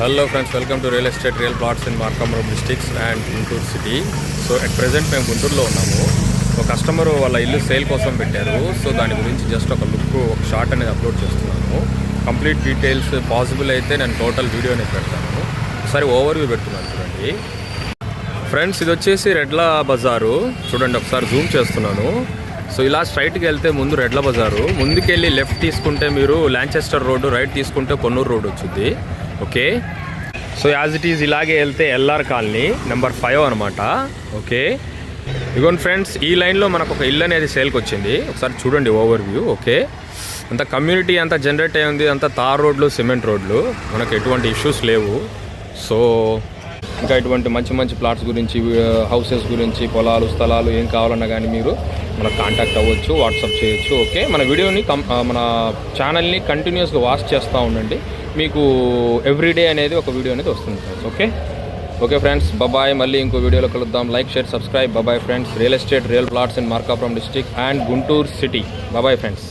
Hello friends, welcome to real estate real plots in Markapuram districts and Guntur city. So at present మేము గుంటూరులో ఉన్నాము. ఒక customer వాళ్ళ ఇల్లు సేల్ కోసం పెట్టారు. సో దాని గురించి జస్ట్ ఒక లుక్, ఒక షార్ట్ అనేది అప్లోడ్ చేస్తున్నాను. కంప్లీట్ డీటెయిల్స్ పాసిబుల్ అయితే నేను టోటల్ వీడియో అనేది పెడతాను. ఒకసారి ఓవర్ వ్యూ పెడుతున్నాను చూడండి ఫ్రెండ్స్. ఇది వచ్చేసి రెడ్ల బజారు చూడండి, ఒకసారి జూమ్ చేస్తున్నాను. సో ఇలా స్ట్రైట్కి వెళ్తే ముందు రెడ్ల బజారు, ముందుకెళ్ళి లెఫ్ట్ తీసుకుంటే మీరు లాంచెస్టర్ రోడ్డు, రైట్ తీసుకుంటే పొన్నూరు రోడ్ వచ్చింది. Okay, so as it is ఇలాగే వెళ్తే ఎల్ఆర్ కాలనీ నెంబర్ 5 అనమాట. ఓకే, ఇగోండి ఫ్రెండ్స్, ఈ లైన్లో మనకు ఒక ఇల్లు అనేది సేల్కి వచ్చింది. ఒకసారి చూడండి ఓవర్ వ్యూ. ఓకే, అంత కమ్యూనిటీ అంతా జనరేట్ అయి ఉంది, అంతా తార్ రోడ్లు, సిమెంట్ రోడ్లు, మనకు ఎటువంటి ఇష్యూస్ లేవు. సో ఇంకా ఇటువంటి మంచి మంచి ప్లాట్స్ గురించి, హౌసెస్ గురించి, పొలాలు, స్థలాలు ఏం కావాలన్నా కానీ మీరు మనకు కాంటాక్ట్ అవ్వచ్చు, వాట్సాప్ చేయొచ్చు. ఓకే, మన వీడియోని మన ఛానల్ని కంటిన్యూస్గా వాచ్ చేస్తూ ఉండండి. మీకు ఎవ్రీడే అనేది ఒక వీడియో అనేది వస్తుంది ఫ్రెండ్స్. Okay friends, bye. మళ్ళీ ఇంకో వీడియోలో కలుద్దాం. Like, share, subscribe. Bye friends. Real estate real plots in Markapuram district and Guntur city. Bye friends.